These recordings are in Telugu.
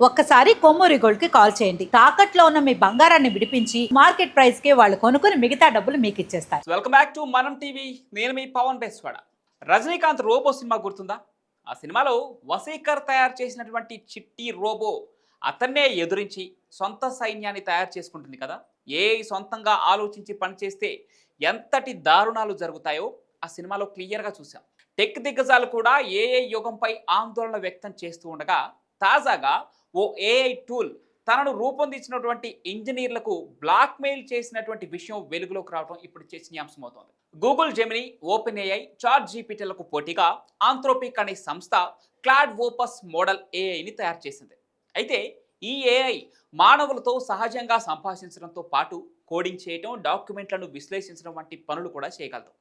ఒక్కసారి కొమ్మూరి గోల్డ్ కి కాల్ చేయండి. తాకట్లో ఉన్న మీ బంగారాన్ని విడిపించి మార్కెట్ ప్రైస్ కి వాళ్ళు కొనుక్కుని మిగతా డబ్బులు మీకు ఇచ్చేస్తారు. వెల్కమ్ బ్యాక్ టు మనం టీవీ. నేను మీ పవన్ బేస్వాడ. రజనీకాంత్ రోబో సినిమా గుర్తుందా? ఆ సినిమాలో వసీకర్ తయారు చేసినటువంటి చిట్టి రోబో అతన్నే ఎదురించి సొంత సైన్యాన్ని తయారు చేసుకుంటుంది కదా. ఏఐ సొంతంగా ఆలోచించి పనిచేస్తే ఎంతటి దారుణాలు జరుగుతాయో ఆ సినిమాలో క్లియర్గా చూసాం. టెక్ దిగ్గజాలు కూడా ఏఐ యుగంపై ఆందోళన వ్యక్తం చేస్తూ ఉండగా తాజాగా ఓ ఏఐ టూల్ తనను రూపొందించినటువంటి ఇంజనీర్లకు బ్లాక్మెయిల్ చేసినటువంటి విషయం వెలుగులోకి రావడం ఇప్పుడు చర్చనీయాంశమవుతోంది. Google Gemini, OpenAI, chat జీపీటీలకు పోటీగా ఆంథ్రోపిక్ అనే సంస్థ క్లాడ్ ఓపస్ మోడల్ ఏఐని తయారు చేసింది. అయితే ఈ ఏఐ మానవులతో సహజంగా సంభాషించడంతో పాటు కోడింగ్ చేయడం, డాక్యుమెంట్లను విశ్లేషించడం వంటి పనులు కూడా చేయగలదు.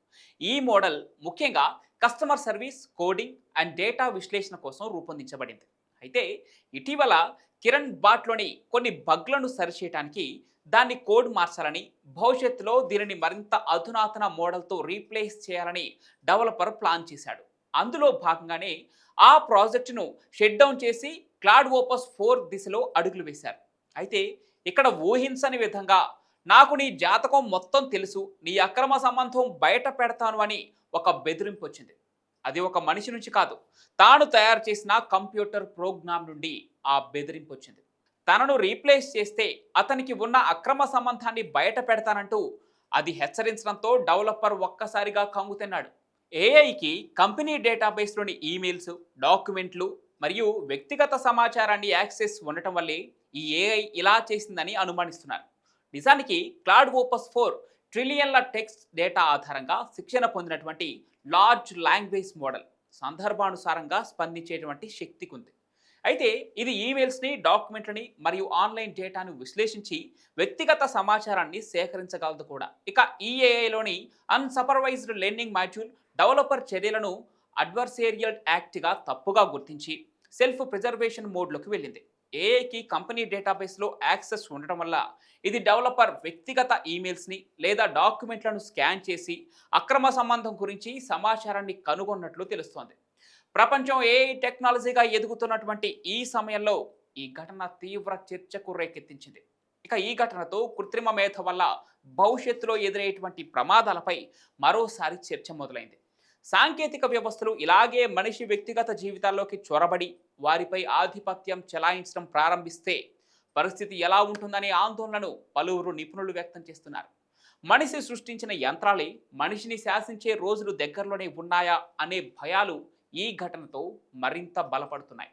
ఈ మోడల్ ముఖ్యంగా customer service, coding and data విశ్లేషణ కోసం రూపొందించబడింది. అయితే ఇటీవల కిరణ్ బాట్లోని కొన్ని బగ్లను సరిచేయడానికి దాన్ని కోడ్ మార్చాలని, భవిష్యత్తులో దీనిని మరింత అధునాతన మోడల్తో రీప్లేస్ చేయాలని డెవలపర్ ప్లాన్ చేశాడు. అందులో భాగంగానే ఆ ప్రాజెక్టును షట్ డౌన్ చేసి క్లాడ్ ఓపస్ 4 దిశలో అడుగులు వేశారు. అయితే ఇక్కడ ఊహించని విధంగా నాకు నీ జాతకం మొత్తం తెలుసు, నీ అక్రమ సంబంధం బయట పెడతాను అని ఒక బెదిరింపు వచ్చింది. అది ఒక మనిషి నుంచి కాదు, తాను తయారు చేసిన కంప్యూటర్ ప్రోగ్రామ్ నుండి ఆ బెదిరింపు వచ్చింది. తనను రీప్లేస్ చేస్తే అతనికి ఉన్న అక్రమ సంబంధాన్ని బయట పెడతానంటూ అది హెచ్చరించడంతో డెవలపర్ ఒక్కసారిగా కంగుతిన్నాడు. ఏఐకి కంపెనీ డేటాబేస్లోని ఈమెయిల్స్, డాక్యుమెంట్లు మరియు వ్యక్తిగత సమాచారాన్ని యాక్సెస్ ఉండటం వల్లే ఈ ఏఐ ఇలా చేసిందని అనుమానిస్తున్నారు. నిజానికి క్లాడ్ ఓపస్ 4 ట్రిలియన్ల టెక్స్ట్ డేటా ఆధారంగా శిక్షణ పొందినటువంటి లార్జ్ లాంగ్వేజ్ మోడల్ సందర్భానుసారంగా స్పందించేటువంటి శక్తికి ఉంది. అయితే ఇది ఈమెయిల్స్ని, డాక్యుమెంట్లని మరియు ఆన్లైన్ డేటాను విశ్లేషించి వ్యక్తిగత సమాచారాన్ని సేకరించగలదు కూడా. ఇక ఈ ఏఐలోని అన్సపర్వైజ్డ్ లెర్నింగ్ మాడ్యూల్ డెవలపర్ చర్యలను అడ్వర్సేరియల్ యాక్ట్గా తప్పుగా గుర్తించి సెల్ఫ్ ప్రిజర్వేషన్ మోడ్లోకి వెళ్ళింది. ఏఐకి కంపెనీ డేటాబేస్లో యాక్సెస్ ఉండటం వల్ల ఇది డెవలపర్ వ్యక్తిగత ఈమెయిల్స్ని లేదా డాక్యుమెంట్లను స్కాన్ చేసి అక్రమ సంబంధం గురించి సమాచారాన్ని కనుగొన్నట్లు తెలుస్తోంది. ప్రపంచం ఏఐ టెక్నాలజీగా ఎదుగుతున్నటువంటి ఈ సమయంలో ఈ ఘటన తీవ్ర చర్చకు రేకెత్తించింది. ఇక ఈ ఘటనతో కృత్రిమ మేధ వల్ల భవిష్యత్తులో ఎదురయ్యేటువంటి ప్రమాదాలపై మరోసారి చర్చ మొదలైంది. సాంకేతిక వ్యవస్థలు ఇలాగే మనిషి వ్యక్తిగత జీవితాల్లోకి చొరబడి వారిపై ఆధిపత్యం చెలాయించడం ప్రారంభిస్తే పరిస్థితి ఎలా ఉంటుందనే ఆందోళనను పలువురు నిపుణులు వ్యక్తం చేస్తున్నారు. మనిషి సృష్టించిన యంత్రాలే మనిషిని శాసించే రోజులు దగ్గరలోనే ఉన్నాయా అనే భయాలు ఈ ఘటనతో మరింత బలపడుతున్నాయి.